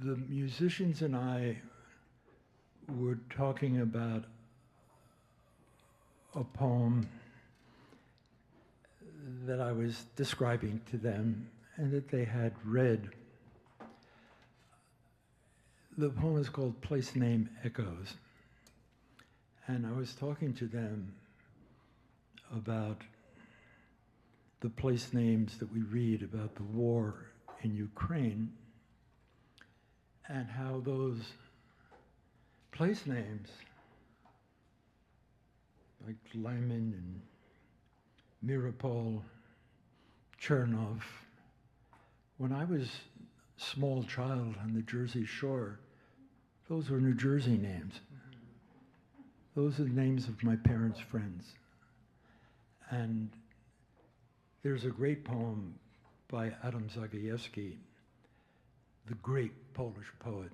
The musicians and I were talking about a poem that I was describing to them and that they had read. The poem is called Place Name Echoes. And I was talking to them about the place names that we read about the war in Ukraine and how those place names, like Lyman and Mirapol, Chernov, when I was a small child on the Jersey Shore, those were New Jersey names. Those are the names of my parents' friends. And there's a great poem by Adam Zagajewski, the great Polish poet,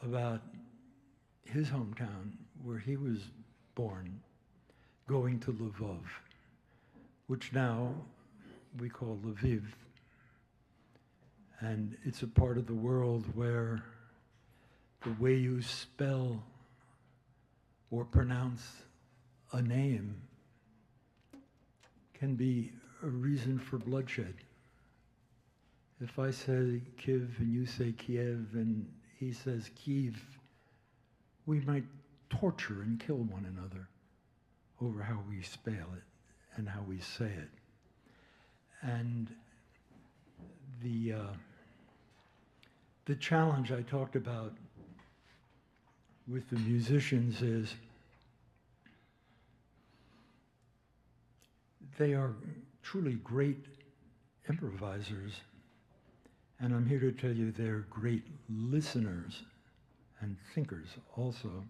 about his hometown where he was born, going to Lvov, which now we call Lviv. And it's a part of the world where the way you spell or pronounce a name can be a reason for bloodshed. If I say Kiev and you say Kiev and he says Kiev, we might torture and kill one another over how we spell it and how we say it. And the challenge I talked about with the musicians is they are truly great improvisers, and I'm here to tell you they're great listeners and thinkers also.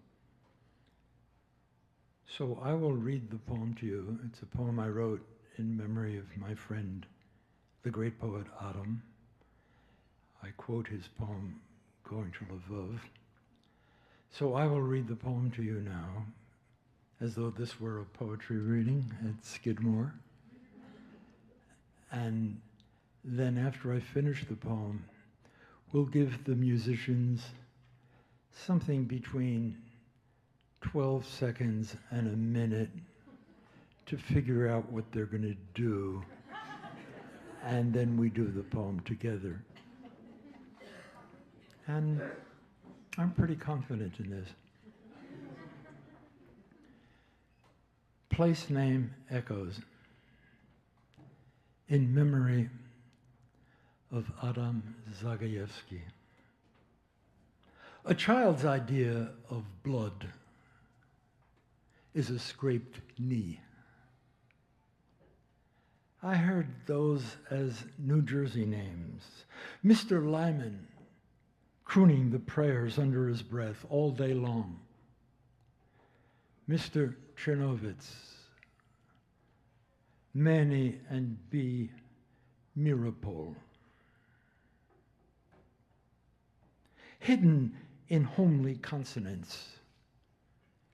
So I will read the poem to you. It's a poem I wrote in memory of my friend, the great poet Adam. I quote his poem, Going to Lvov. So I will read the poem to you now, as though this were a poetry reading at Skidmore. And then after I finish the poem, we'll give the musicians something between 12 seconds and a minute to figure out what they're going to do, and then we do the poem together. And I'm pretty confident in this. Place Name Echoes, in memory of Adam Zagajewski. A child's idea of blood is a scraped knee. I heard those as New Jersey names. Mr. Lyman crooning the prayers under his breath all day long. Mr. Chernovitz, Manny and B. Mirapol. Hidden in homely consonants,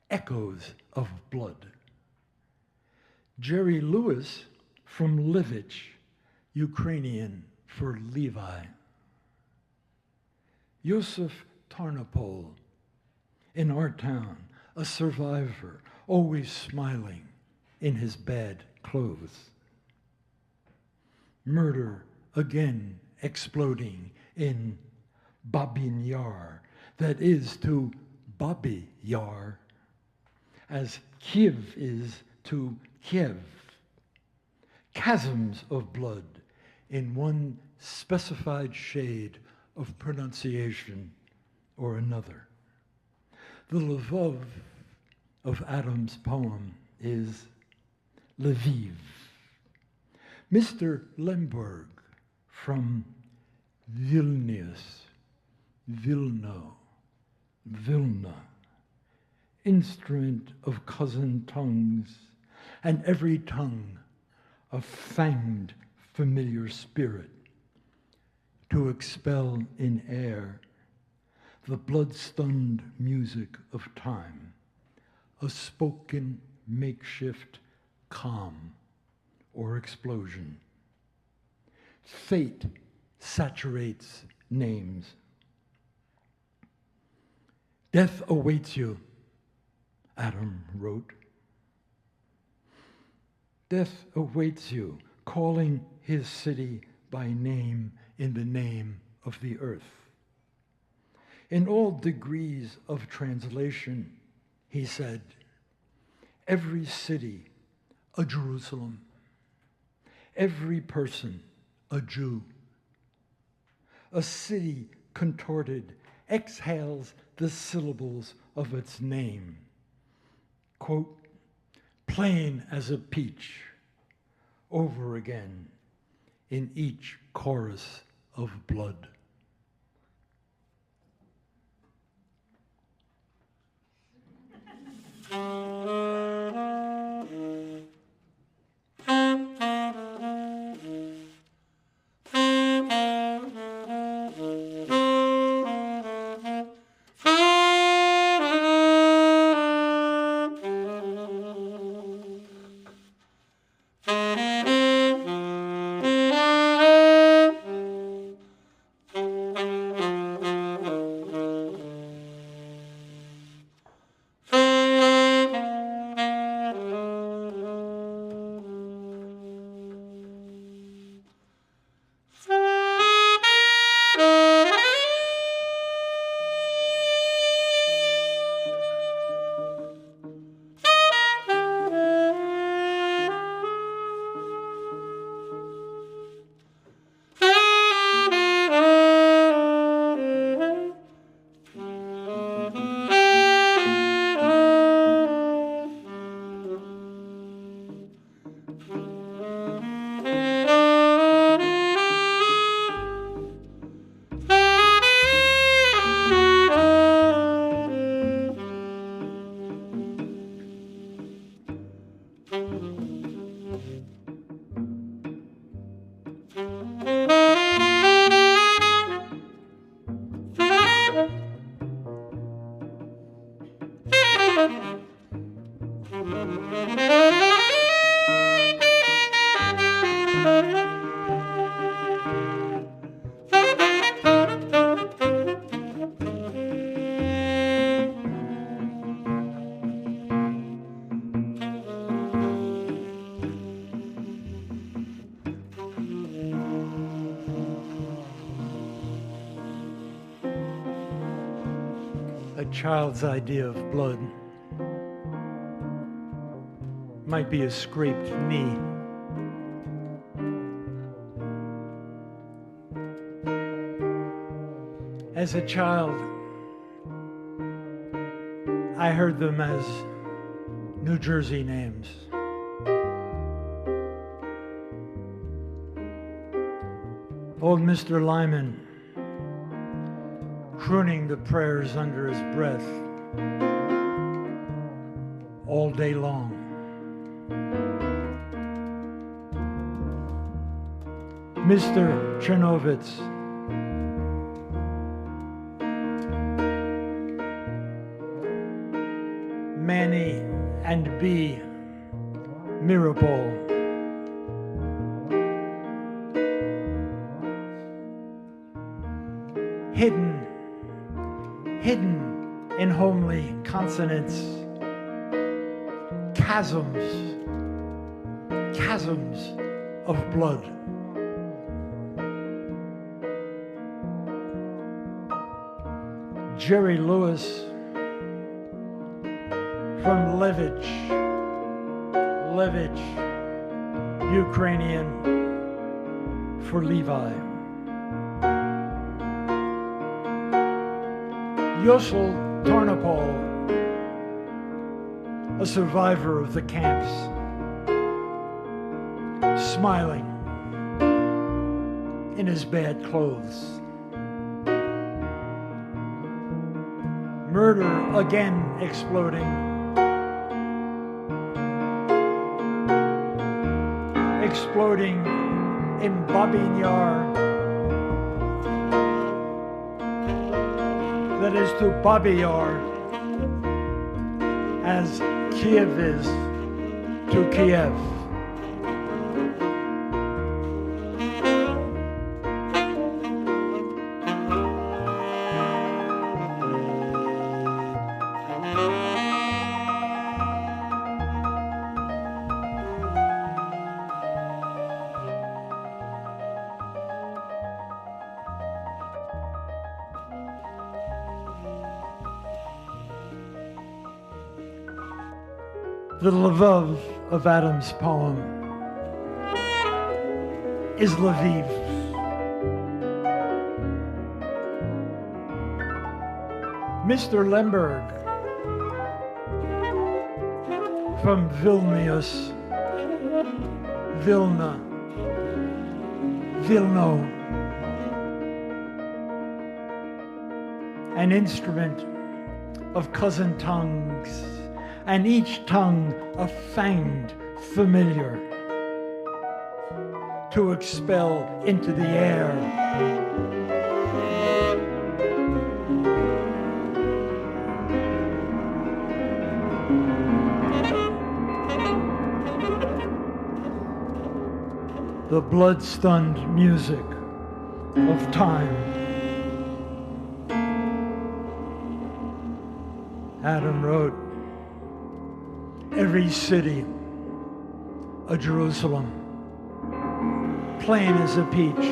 echoes of blood. Jerry Lewis from Livich, Ukrainian for Levi. Yosef Tarnopol, in our town, a survivor, always smiling in his bad clothes. Murder again exploding in Babin Yar, that is to Babi Yar, as Kiev is to Kiev. Chasms of blood in one specified shade of pronunciation or another. The Lvov of Adam's poem is Lviv. Mr. Lemberg from Vilnius, Vilna, instrument of cousin tongues, and every tongue a fanged familiar spirit, to expel in air the blood-stunned music of time, a spoken makeshift calm or explosion. Fate saturates names. Death awaits you, Adam wrote. Death awaits you, calling his city by name in the name of the earth. In all degrees of translation, he said, every city a Jerusalem, every person a Jew. A city contorted exhales the syllables of its name. Quote, plain as a peach, over again in each chorus of blood. A child's idea of blood might be a scraped knee. As a child, I heard them as New Jersey names. Old Mr. Lyman crooning the prayers under his breath all day long. Mr. Chernovitz Manny and B. Mirabal. Hidden in homely consonants, chasms of blood. Jerry Lewis from Levitch, Ukrainian for Levi. Yosel Tornopol, a survivor of the camps, smiling in his bad clothes. Murder again exploding. Exploding in Babin Yar. That is to Babi Yar as Kiev is to Kiev. The Lvov of Adam's poem is Lviv. Mr. Lemberg from Vilnius, Vilna, Vilno, an instrument of cousin tongues, and each tongue a fanged familiar to expel into the air. The blood-stunned music of time. Adam wrote, every city a Jerusalem, plain as a peach.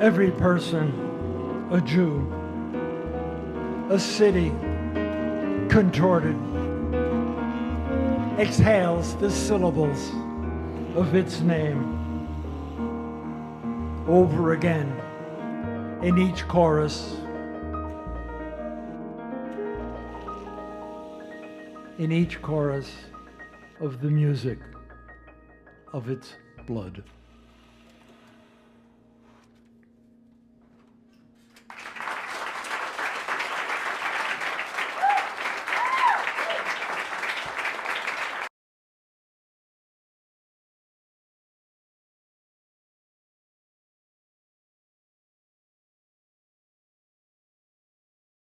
Every person a Jew, a city contorted, exhales the syllables of its name over again in each chorus, in each chorus of the music of its blood.